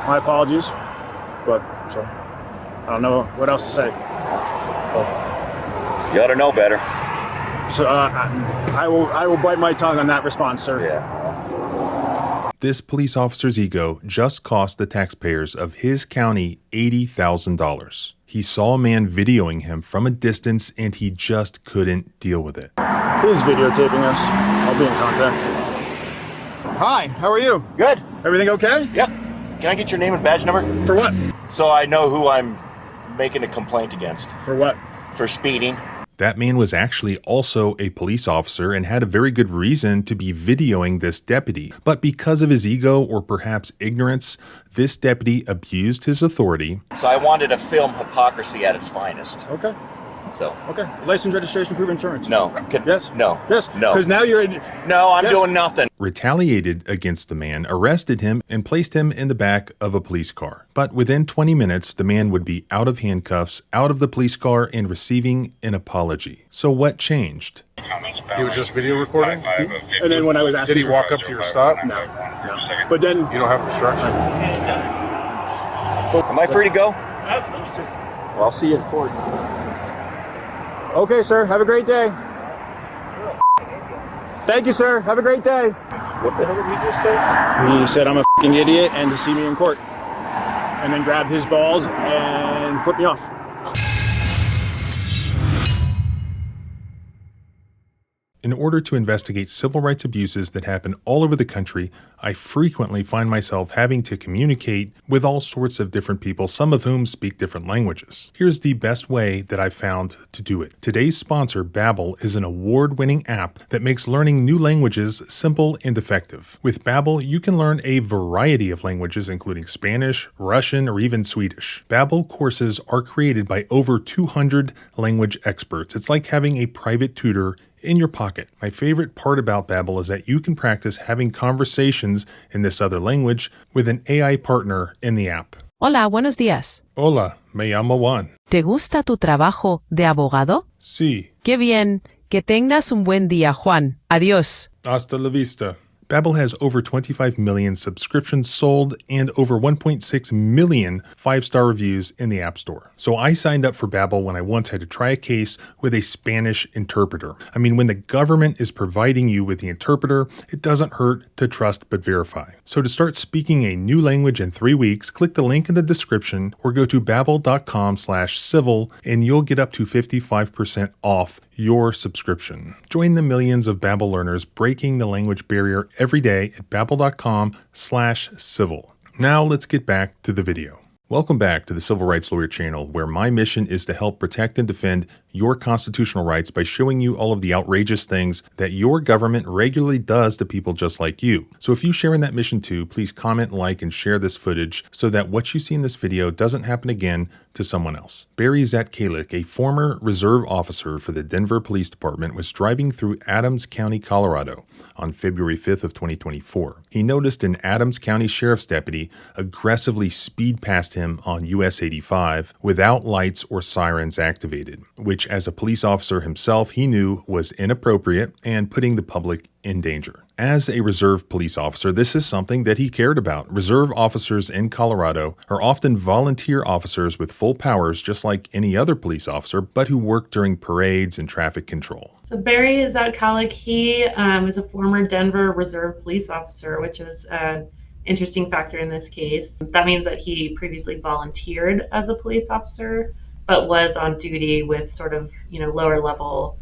my apologies. But so I don't know what else to say. You ought to know better. So I will bite my tongue on that response, sir. Yeah. This police officer's ego just cost the taxpayers of his county $80,000. He saw a man videoing him from a distance and he just couldn't deal with it. He's videotaping us. I'll be in contact. Hi, how are you? Good. Everything okay? Yep. Can I get your name and badge number? For what? So I know who I'm making a complaint against. For what? For speeding. That man was actually also a police officer and had a very good reason to be videoing this deputy. But because of his ego or perhaps ignorance, this deputy abused his authority. So I wanted to film hypocrisy at its finest. Okay. So. Okay. License, registration, proof of insurance. No. Yes. No. Yes. No. Because now you're in. No, I'm Yes. doing nothing. Retaliated against the man, arrested him, and placed him in the back of a police car. But within 20 minutes, the man would be out of handcuffs, out of the police car, and receiving an apology. So what changed? He was just video recording? And then when I was asking, Did he walk up to your stop? No. But then You don't have obstruction? Am I free to go? Absolutely, sir. Well, I'll see you in court. Okay, sir. Have a great day. Thank you, sir. Have a great day. What the hell did he just say? He said I'm a f***ing idiot and to see me in court. And then grabbed his balls and flipped me off. In order to investigate civil rights abuses that happen all over the country, I frequently find myself having to communicate with all sorts of different people, some of whom speak different languages. Here's the best way that I've found to do it. Today's sponsor, Babbel, is an award-winning app that makes learning new languages simple and effective. With Babbel, you can learn a variety of languages, including Spanish, Russian, or even Swedish. Babbel courses are created by over 200 language experts. It's like having a private tutor in your pocket. My favorite part about Babbel is that you can practice having conversations in this other language with an AI partner in the app. Hola, buenos días. Hola, me llamo Juan. ¿Te gusta tu trabajo de abogado? Sí, Qué bien. Que tengas un buen día, Juan. Adiós. hasta la vista. Babbel has over 25 million subscriptions sold and over 1.6 million 5-star reviews in the App Store. So I signed up for Babbel when I once had to try a case with a Spanish interpreter. I mean, when the government is providing you with the interpreter, it doesn't hurt to trust but verify. So to start speaking a new language in 3 weeks, click the link in the description or go to babbel.com/civil and you'll get up to 55% off your subscription. Join the millions of Babbel learners breaking the language barrier every day at babbel.com/civil. Now let's get back to the video. Welcome back to the Civil Rights Lawyer channel, where my mission is to help protect and defend your constitutional rights by showing you all of the outrageous things that your government regularly does to people just like you. So if you share in that mission too, please comment, like, and share this footage so that what you see in this video doesn't happen again to someone else. Barry Zatkalik, a former reserve officer for the Denver Police Department, was driving through Adams County, Colorado on February 5th of 2024. He noticed an Adams County Sheriff's deputy aggressively speed past him on US 85 without lights or sirens activated, which as a police officer himself, he knew was inappropriate and putting the public in danger. As a reserve police officer, this is something that he cared about. Reserve officers in Colorado are often volunteer officers with full powers, just like any other police officer, but who work during parades and traffic control. So Barry Zatkalik, he is a former Denver Reserve police officer, which is an interesting factor in this case. That means that he previously volunteered as a police officer, but was on duty with sort of, lower level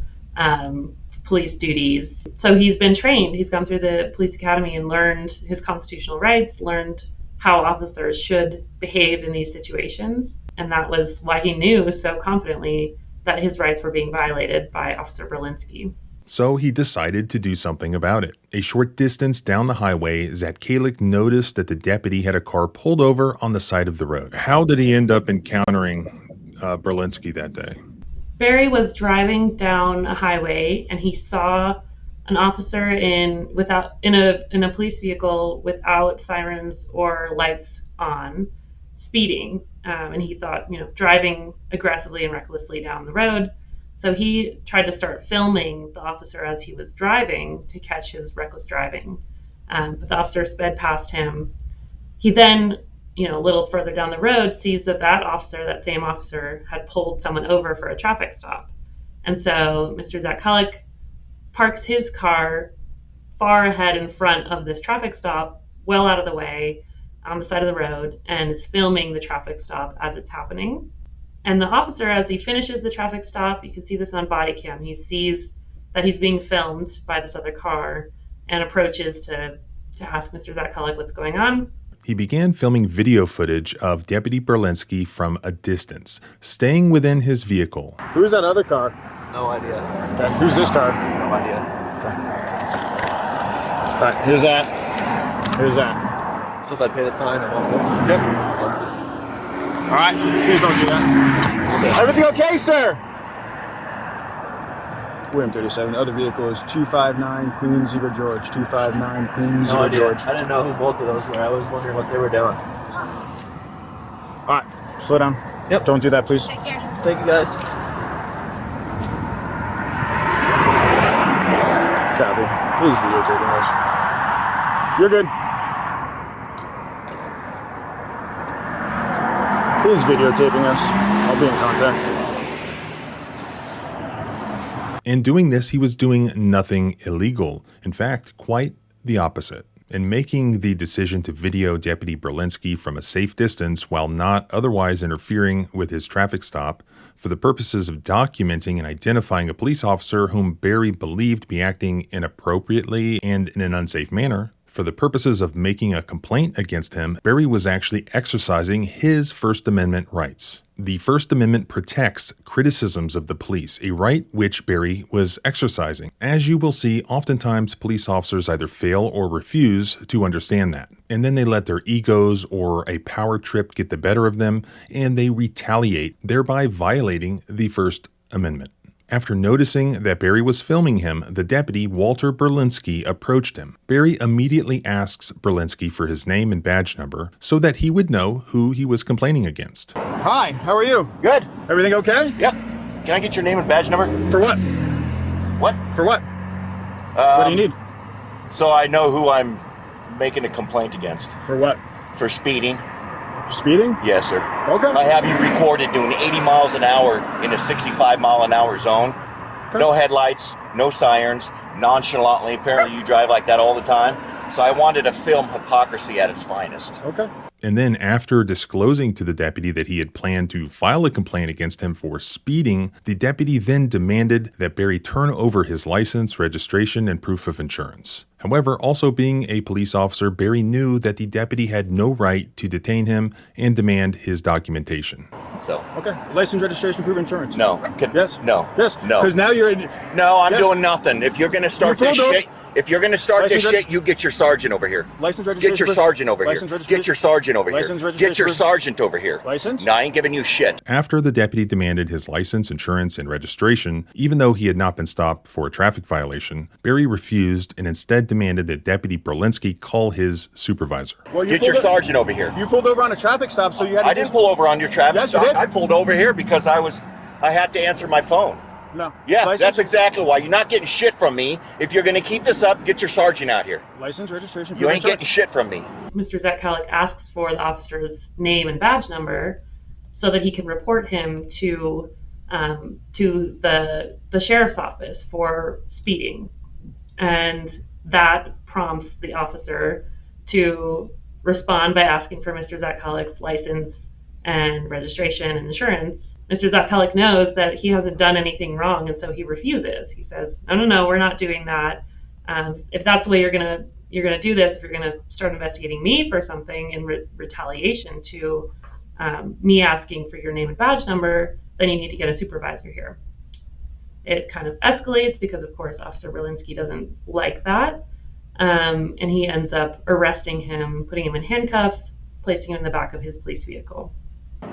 police duties. So he's been trained. He's gone through the police academy and learned his constitutional rights, learned how officers should behave in these situations. And that was why he knew so confidently that his rights were being violated by Officer Berlinski. So he decided to do something about it. A short distance down the highway, Zatkalik noticed that the deputy had a car pulled over on the side of the road. How did he end up encountering Berlinski that day? Barry was driving down a highway and he saw an officer in a police vehicle without sirens or lights on, speeding, and he thought, driving aggressively and recklessly down the road. So he tried to start filming the officer as he was driving to catch his reckless driving, but the officer sped past him. He then a little further down the road, sees that same officer had pulled someone over for a traffic stop. And so Mr. Zakalik parks his car far ahead in front of this traffic stop, well out of the way, on the side of the road, and is filming the traffic stop as it's happening. And the officer, as he finishes the traffic stop, you can see this on body cam, he sees that he's being filmed by this other car and approaches to ask Mr. Zakalik what's going on. He began filming video footage of Deputy Berlinski from a distance, staying within his vehicle. Who's that other car? No idea. Okay. Who's this car? No idea. All right, here's that. Here's that. So if I pay the fine, I won't go? Yep. All right, please don't do that. Everything okay, sir? William 37. The other vehicle is 259 Queen Zebra George. 259 Queen Zebra George. I didn't know who both of those were. I was wondering what they were doing. All right, slow down. Yep. Don't do that, please. Thank you, guys. Copy. Please videotaping us. You're good. Please videotaping us. I'll be in contact. In doing this, he was doing nothing illegal. In fact, quite the opposite. In making the decision to video Deputy Berlinski from a safe distance while not otherwise interfering with his traffic stop, for the purposes of documenting and identifying a police officer whom Barry believed to be acting inappropriately and in an unsafe manner, for the purposes of making a complaint against him, Barry was actually exercising his First Amendment rights. The First Amendment protects criticisms of the police, a right which Barry was exercising. As you will see, oftentimes police officers either fail or refuse to understand that. And then they let their egos or a power trip get the better of them, and they retaliate, thereby violating the First Amendment. After noticing that Barry was filming him, the deputy, Walter Berlinski, approached him. Barry immediately asks Berlinski for his name and badge number so that he would know who he was complaining against. Hi, how are you? Good. Everything okay? Yep. Can I get your name and badge number? For what? What? For what? What do you need? So I know who I'm making a complaint against. For what? For speeding. Speeding? Yes, sir. Okay. I have you recorded doing 80 miles an hour in a 65 mile an hour zone. Okay. No headlights, no sirens, nonchalantly. Apparently you drive like that all the time. So I wanted to film hypocrisy at its finest. Okay. And then after disclosing to the deputy that he had planned to file a complaint against him for speeding, the deputy then demanded that Barry turn over his license, registration, and proof of insurance. However, also being a police officer, Barry knew that the deputy had no right to detain him and demand his documentation. So. Okay. License, registration, proof of insurance. No. Yes. No. Yes. No. Because now you're in. No, I'm Yes. doing nothing. If you're going to start this shit, if you're going to start this shit, you get your sergeant over here. License, registration. Get your sergeant over here. Get your sergeant over here. License, registration. Get your sergeant over here. License? No, I ain't giving you shit. After the deputy demanded his license, insurance, and registration, even though he had not been stopped for a traffic violation, Barry refused and instead demanded that Deputy Berlinski call his supervisor. Well, Get your sergeant over here. You pulled over on a traffic stop, so you had to. I didn't pull over on your traffic Yes, you stop. did. I pulled over here because I had to answer my phone. No. Yeah, License? that's exactly why. You're not getting shit from me. If you're going to keep this up, get your sergeant out here. License, registration. You ain't getting shit from me. Mr. Zakalik asks for the officer's name and badge number so that he can report him to the sheriff's office for speeding. And that prompts the officer to respond by asking for Mr. Zakalik's license and registration and insurance. Mr. Zakalik knows that he hasn't done anything wrong, and so he refuses. He says, no, we're not doing that. If that's the way you're gonna do this, if you're gonna start investigating me for something in retaliation to me asking for your name and badge number, then you need to get a supervisor here. It kind of escalates because, of course, Officer Berlinski doesn't like that, and he ends up arresting him, putting him in handcuffs, placing him in the back of his police vehicle.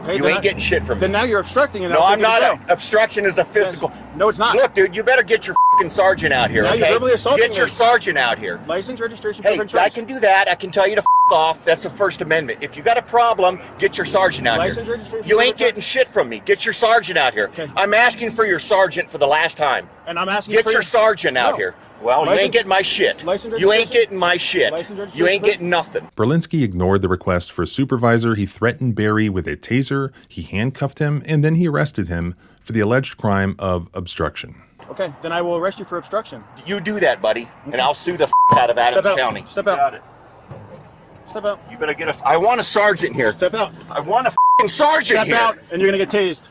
Hey, You ain't getting shit from me. Then now you're obstructing. And No, I'm not. Obstruction is a physical. Yes. No, it's not. Look, dude, you better get your fucking sergeant out here, Now okay? you're verbally assaulting Get your me. sergeant out here. License, registration, Hey, proof of insurance. I can do that. I can tell you to off. That's the First Amendment. If you got a problem, get your sergeant out License, here. registration, You proof ain't of getting shit from me. Get your sergeant out here. Okay. I'm asking for your sergeant for the last time. And I'm asking Get for your sergeant out No. here. Well, you ain't getting my shit. License You ain't registration? getting my shit. License registration, You ain't please? getting nothing. Berlinski ignored the request for a supervisor. He threatened Barry with a taser, he handcuffed him, and then he arrested him for the alleged crime of obstruction. Okay, then I will arrest you for obstruction. You do that, buddy, and I'll sue the out of Adams Step out. County. Step out. Got it. Step out. You better get I want a sergeant here. Step out. I want a sergeant Step here. out, and you're gonna get tased.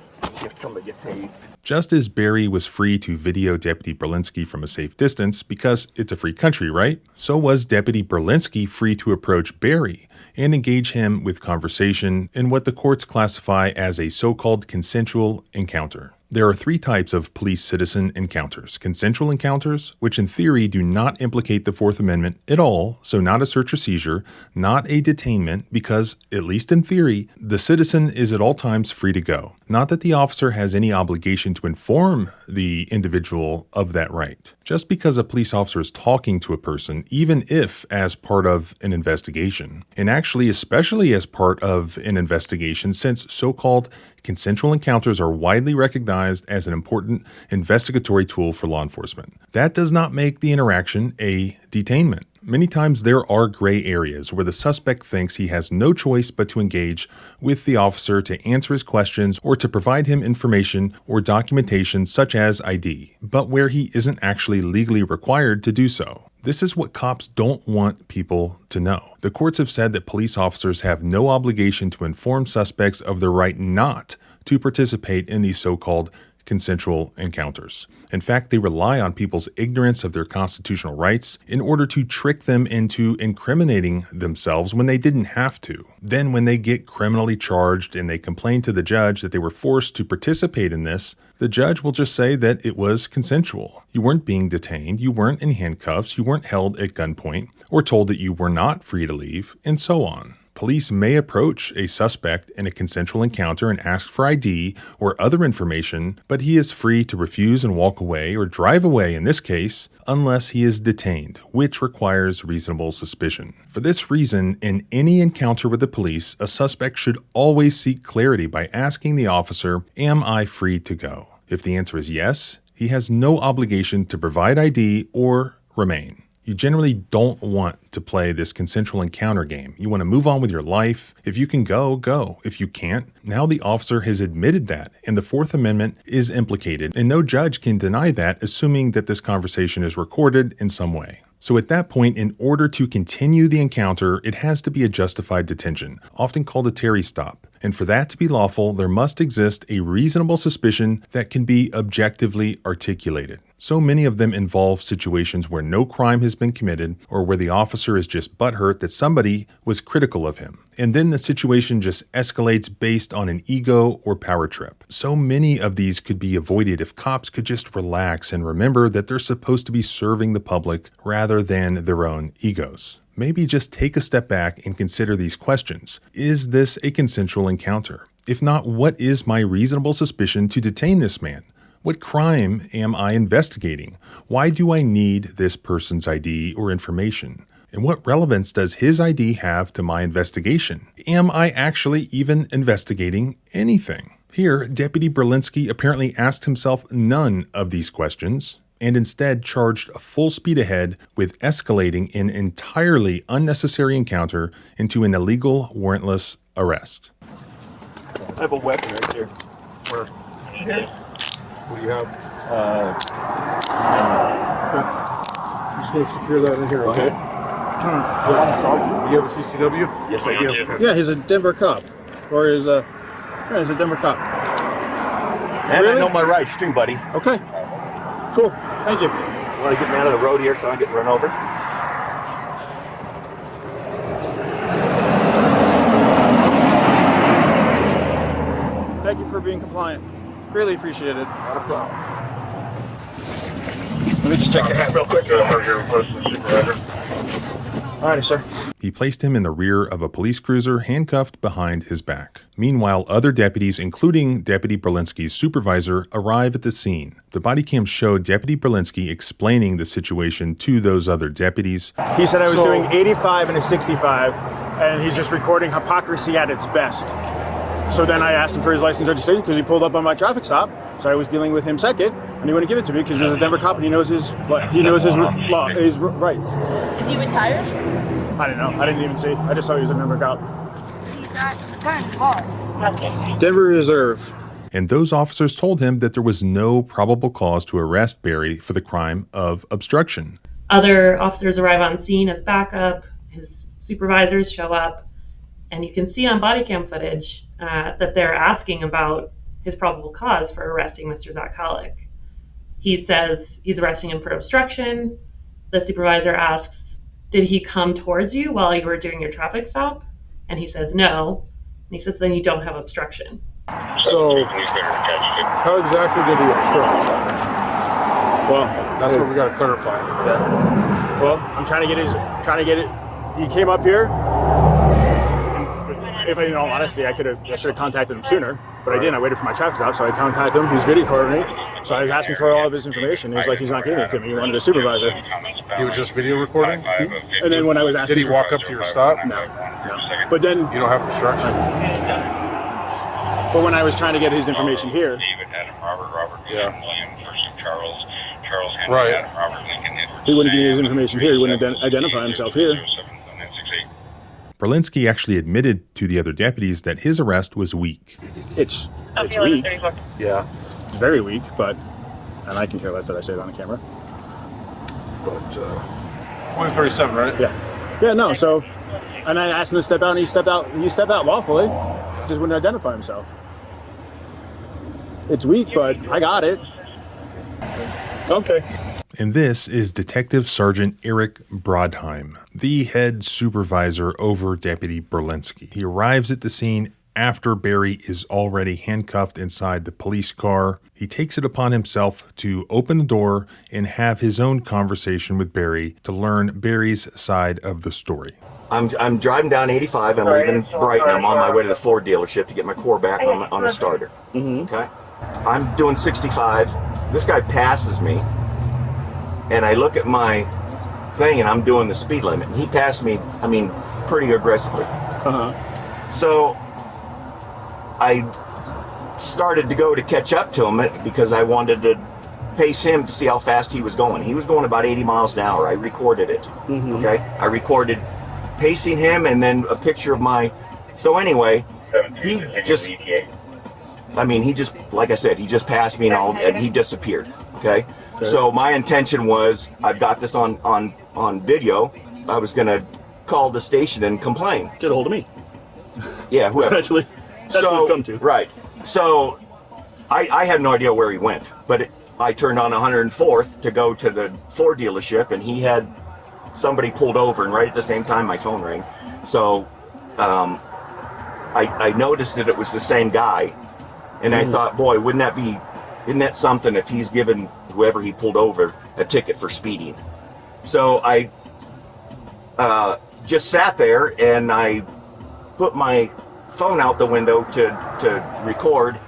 Get tased. Just as Barry was free to video Deputy Berlinski from a safe distance because it's a free country, right? So was Deputy Berlinski free to approach Barry and engage him with conversation in what the courts classify as a so-called consensual encounter. There are three types of police-citizen encounters. Consensual encounters, which in theory do not implicate the Fourth Amendment at all, so not a search or seizure, not a detainment, because, at least in theory, the citizen is at all times free to go. Not that the officer has any obligation to inform the individual of that right. Just because a police officer is talking to a person, even if as part of an investigation, and actually especially as part of an investigation, since so-called consensual encounters are widely recognized as an important investigatory tool for law enforcement. That does not make the interaction a detainment. Many times there are gray areas where the suspect thinks he has no choice but to engage with the officer to answer his questions or to provide him information or documentation such as ID, but where he isn't actually legally required to do so. This is what cops don't want people to know. The courts have said that police officers have no obligation to inform suspects of their right not to participate in these so-called consensual encounters. In fact, they rely on people's ignorance of their constitutional rights in order to trick them into incriminating themselves when they didn't have to. Then when they get criminally charged and they complain to the judge that they were forced to participate in this, the judge will just say that it was consensual. You weren't being detained, you weren't in handcuffs, you weren't held at gunpoint, or told that you were not free to leave, and so on. Police may approach a suspect in a consensual encounter and ask for ID or other information, but he is free to refuse and walk away or drive away in this case, unless he is detained, which requires reasonable suspicion. For this reason, in any encounter with the police, a suspect should always seek clarity by asking the officer, "Am I free to go?" If the answer is yes, he has no obligation to provide ID or remain. You generally don't want to play this consensual encounter game. You want to move on with your life. If you can go, go. If you can't, now the officer has admitted that, and the Fourth Amendment is implicated, and no judge can deny that, assuming that this conversation is recorded in some way. So at that point, in order to continue the encounter, it has to be a justified detention, often called a Terry stop. And for that to be lawful, there must exist a reasonable suspicion that can be objectively articulated. So many of them involve situations where no crime has been committed or where the officer is just butthurt that somebody was critical of him. And then the situation just escalates based on an ego or power trip. So many of these could be avoided if cops could just relax and remember that they're supposed to be serving the public rather than their own egos. Maybe just take a step back and consider these questions. Is this a consensual encounter? If not, what is my reasonable suspicion to detain this man? What crime am I investigating? Why do I need this person's ID or information? And what relevance does his ID have to my investigation? Am I actually even investigating anything? Here, Deputy Berlinski apparently asked himself none of these questions, and instead charged full speed ahead with escalating an entirely unnecessary encounter into an illegal, warrantless arrest. I have a weapon right there. Where? What do you have? I'm just going to secure that in here, okay? Do you have a CCW? Yes, I do. Yeah, he's a Denver cop. Or he's a Denver cop. And Really? I know my rights too, buddy. Okay. Cool. Thank you. You want to get me out of the road here so I don't get run over? Thank you for being compliant. Greatly appreciated. Not a problem. Let me just check your hat real quick. Alrighty, sir. He placed him in the rear of a police cruiser, handcuffed behind his back. Meanwhile, other deputies, including Deputy Berlinski's supervisor, arrive at the scene. The body cam showed Deputy Berlinski explaining the situation to those other deputies. He said I was doing 85 and a 65, and he's just recording hypocrisy at its best. So then I asked him for his license registration because he pulled up on my traffic stop. So I was dealing with him second. and he wouldn't give it to me because he's a Denver cop and he knows his law, his rights. Is he retired? I don't know. I didn't even see. I just saw he was a Denver cop. He's got his car. Denver Reserve. And those officers told him that there was no probable cause to arrest Barry for the crime of obstruction. Other officers arrive on scene as backup. His supervisors show up, and you can see on body cam footage that they're asking about his probable cause for arresting Mr. Zakalik. He says he's arresting him for obstruction. The supervisor asks, did he come towards you while you were doing your traffic stop? And he says no. And he says, then you don't have obstruction. So, how exactly did he obstruct? Well, That's what we got to clarify. well, I'm trying to get it. He came up here. If in all honesty, I should have contacted him sooner, but I didn't. I waited for my traffic stop, so I contacted him. He's video recording me, so I was asking for all of his information. He was like, he's not giving it to me. He wanted a supervisor. He was just video recording? And then when I was asking, Did he walk up to your stop? No. But then, You don't have obstruction? but when I was trying to get his information here, Yeah. Right. he wouldn't give me his information here. He wouldn't identify himself here. Berlinski actually admitted to the other deputies that his arrest was weak. It's weak. Yeah. It's very weak, and I can care less that I say it on the camera. But, 137, right? Yeah. Yeah, no, so, and I asked him to step out, and he stepped out lawfully, just wouldn't identify himself. It's weak, but I got it. Okay. And this is Detective Sergeant Eric Brodheim, the head supervisor over Deputy Berlinski. He arrives at the scene after Barry is already handcuffed inside the police car. He takes it upon himself to open the door and have his own conversation with Barry to learn Barry's side of the story. I'm driving down 85. I'm leaving Brighton. I'm on my way to the Ford dealership to get my core back on a starter. Okay. I'm doing 65. This guy passes me, and I look at my thing, and I'm doing the speed limit. And he passed me, pretty aggressively. So I started to go to catch up to him because I wanted to pace him to see how fast he was going. He was going about 80 miles an hour. I recorded it. Okay. I recorded pacing him and then a picture of my. So anyway, he just, like I said, he just passed me and he disappeared. Okay. So my intention was, I've got this on video. I was going to call the station and complain. Get a hold of me. Yeah, whoever. Essentially, that's what we come to. Right. So I had no idea where he went, but I turned on 104th to go to the Ford dealership, and he had somebody pulled over, and right at the same time my phone rang. So I noticed that it was the same guy, and I thought, boy, isn't that something if he's given whoever he pulled over a ticket for speeding? So I just sat there, and I put my phone out the window to record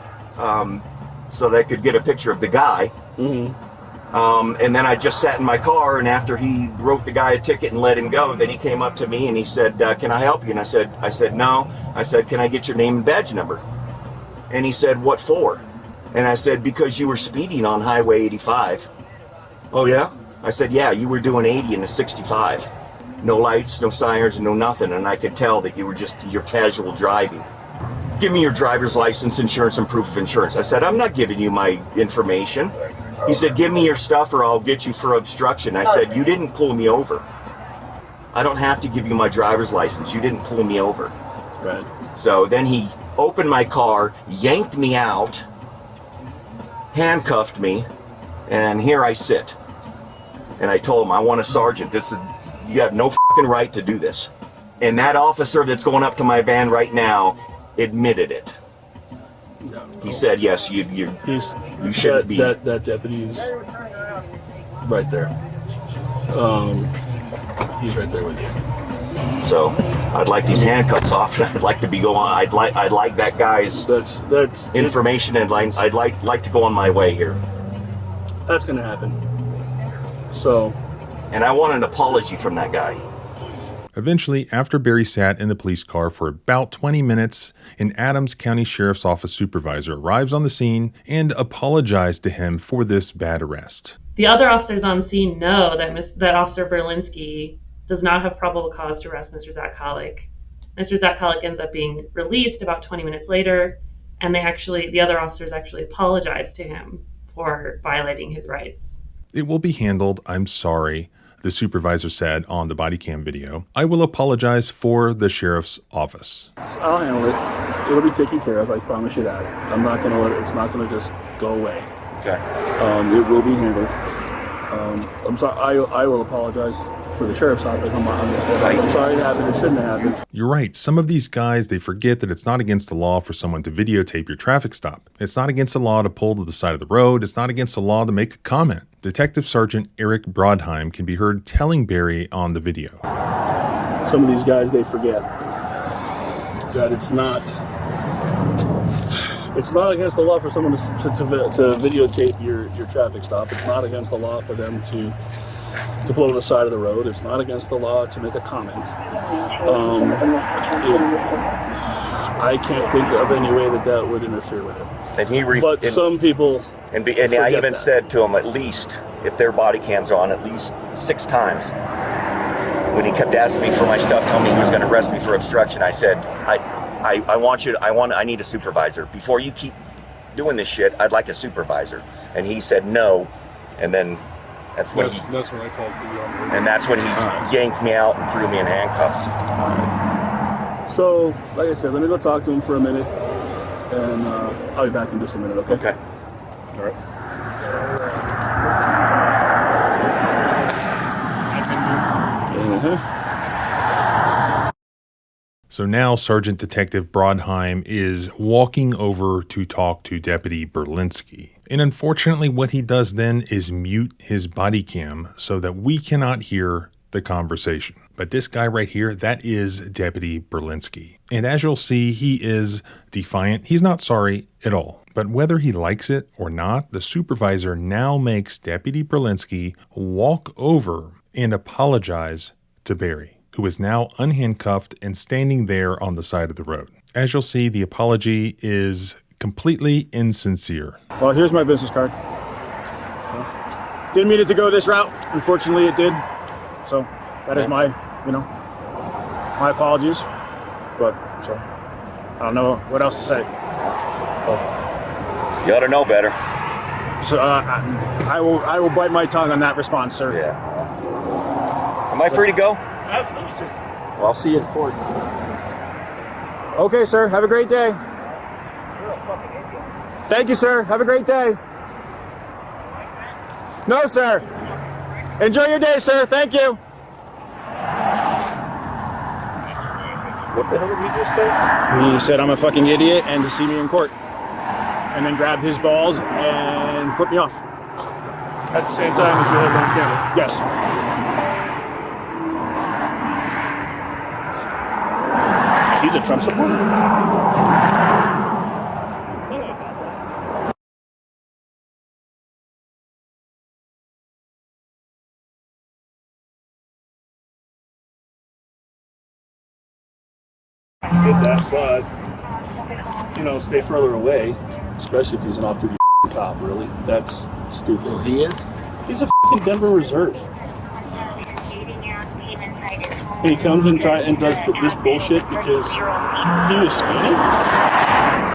so that I could get a picture of the guy. And then I just sat in my car, and after he wrote the guy a ticket and let him go, then he came up to me and he said, can I help you? And I said, no. I said, can I get your name and badge number? And he said, what for? And I said, because you were speeding on Highway 85. Oh yeah? I said, yeah, you were doing 80 in a 65. No lights, no sirens, no nothing, and I could tell that you were just your casual driving. Give me your driver's license, insurance, and proof of insurance. I said, I'm not giving you my information. He said, give me your stuff or I'll get you for obstruction. I said, you didn't pull me over. I don't have to give you my driver's license. You didn't pull me over. Right. So then he opened my car, yanked me out, handcuffed me, and here I sit. And I told him, I want a sergeant. You have no fucking right to do this. And that officer that's going up to my van right now admitted it. He said, yes, you shouldn't be. That deputy's right there. He's right there with you. So I'd like these handcuffs off. I'd like to be going. I'd like that guy's That's information, and I'd like to go on my way here. That's gonna happen. So. And I want an apology from that guy. Eventually, after Barry sat in the police car for about 20 minutes, an Adams County Sheriff's Office supervisor arrives on the scene and apologized to him for this bad arrest. The other officers on scene know that Officer Berlinski does not have probable cause to arrest Mr. Zakalik. Mr. Zakalik ends up being released about 20 minutes later, and the other officers actually apologize to him for violating his rights. It will be handled, I'm sorry, the supervisor said on the body cam video. I will apologize for the sheriff's office. I'll handle it. It'll be taken care of. I promise you that. I'm not going to let it. It's not going to just go away. Okay. It will be handled. I'm sorry. I will apologize for the sheriff's office. I'm sorry it happened. It shouldn't have happened. You're right. Some of these guys, they forget that it's not against the law for someone to videotape your traffic stop. It's not against the law to pull to the side of the road. It's not against the law to make a comment. Detective Sergeant Eric Brodheim can be heard telling Barry on the video. Some of these guys, they forget that it's not against the law for someone to videotape your traffic stop. It's not against the law for them to pull to the side of the road. It's not against the law to make a comment. I can't think of any way that would interfere with it. And some people, and I even said to him, at least if their body cams are on, at least 6 times. When he kept asking me for my stuff, telling me he was going to arrest me for obstruction, I said, I need a supervisor. Before you keep doing this shit, I'd like a supervisor. And he said no, and then that's when I called for you. And that's when he yanked me out and threw me in handcuffs. So, like I said, let me go talk to him for a minute, and I'll be back in just a minute, okay? Okay. All right. So now Sergeant Detective Brodheim is walking over to talk to Deputy Berlinski. And unfortunately, what he does then is mute his body cam so that we cannot hear the conversation. But this guy right here, that is Deputy Berlinski. And as you'll see, he is defiant. He's not sorry at all. But whether he likes it or not, the supervisor now makes Deputy Berlinski walk over and apologize to Barry, who is now unhandcuffed and standing there on the side of the road. As you'll see, the apology is completely insincere. Well, here's my business card. Didn't mean it to go this route. Unfortunately, it did. So that is my apologies. But so I don't know what else to say. You ought to know better. So I will bite my tongue on that response, sir. Yeah. Am I free to go? Absolutely, sir. Well, I'll see you in court. Okay, sir. Have a great day. You're a fucking idiot. Thank you, sir. Have a great day. No, sir. Enjoy your day, sir. Thank you. What the hell did he just say? He said I'm a fucking idiot and to see me in court. And then grabbed his balls and flipped me off. At the same time as you have it on camera. Yes. He's a Trump supporter. Did that, but stay further away, especially if he's an off-duty cop. Really, that's stupid. Oh, he is? He's a fucking Denver Reserve. And he comes and does this bullshit because he was speeding.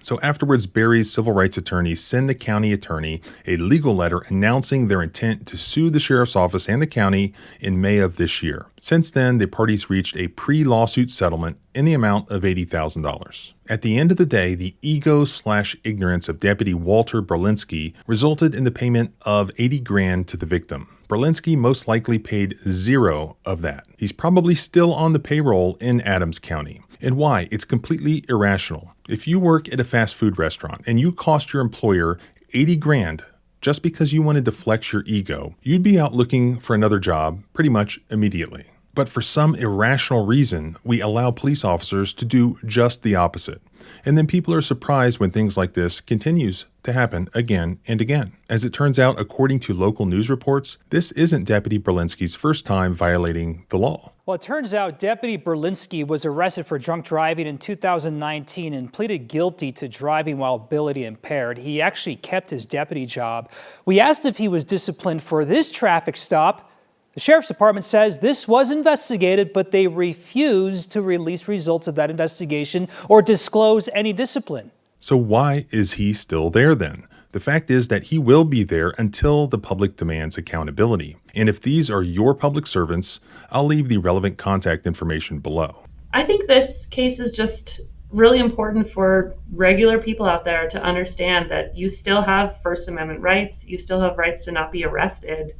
So afterwards, Barry's civil rights attorneys send the county attorney a legal letter announcing their intent to sue the sheriff's office and the county in May of this year. Since then, the parties reached a pre-lawsuit settlement in the amount of $80,000. At the end of the day, the ego/ignorance of Deputy Walter Berlinski resulted in the payment of $80,000 to the victim. Berlinski most likely paid zero of that. He's probably still on the payroll in Adams County. And why? It's completely irrational. If you work at a fast food restaurant and you cost your employer $80,000 just because you wanted to flex your ego, you'd be out looking for another job pretty much immediately. But for some irrational reason, we allow police officers to do just the opposite. And then people are surprised when things like this continues to happen again and again. As it turns out, according to local news reports, this isn't Deputy Berlinski's first time violating the law. Well, it turns out Deputy Berlinski was arrested for drunk driving in 2019 and pleaded guilty to driving while ability impaired. He actually kept his deputy job. We asked if he was disciplined for this traffic stop. The Sheriff's Department says this was investigated, but they refused to release results of that investigation or disclose any discipline. So why is he still there then? The fact is that he will be there until the public demands accountability. And if these are your public servants, I'll leave the relevant contact information below. I think this case is just really important for regular people out there to understand that you still have First Amendment rights. You still have rights to not be arrested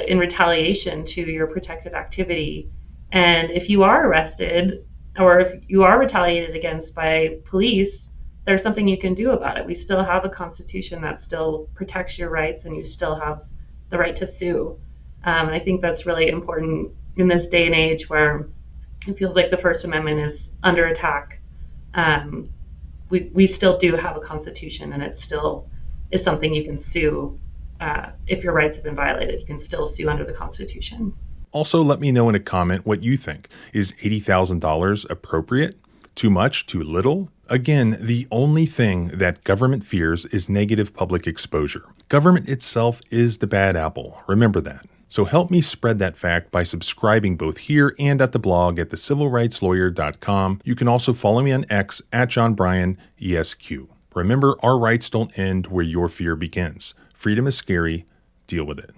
in retaliation to your protected activity. And if you are arrested or if you are retaliated against by police, there's something you can do about it. We still have a constitution that still protects your rights, and you still have the right to sue. And I think that's really important in this day and age where it feels like the First Amendment is under attack. We still do have a constitution, and it still is something you can sue. If your rights have been violated, you can still sue under the Constitution. Also, let me know in a comment what you think. Is $80,000 appropriate? Too much? Too little? Again, the only thing that government fears is negative public exposure. Government itself is the bad apple. Remember that. So help me spread that fact by subscribing both here and at the blog at thecivilrightslawyer.com. You can also follow me on X at JohnBryanESQ. Remember, our rights don't end where your fear begins. Freedom is scary. Deal with it.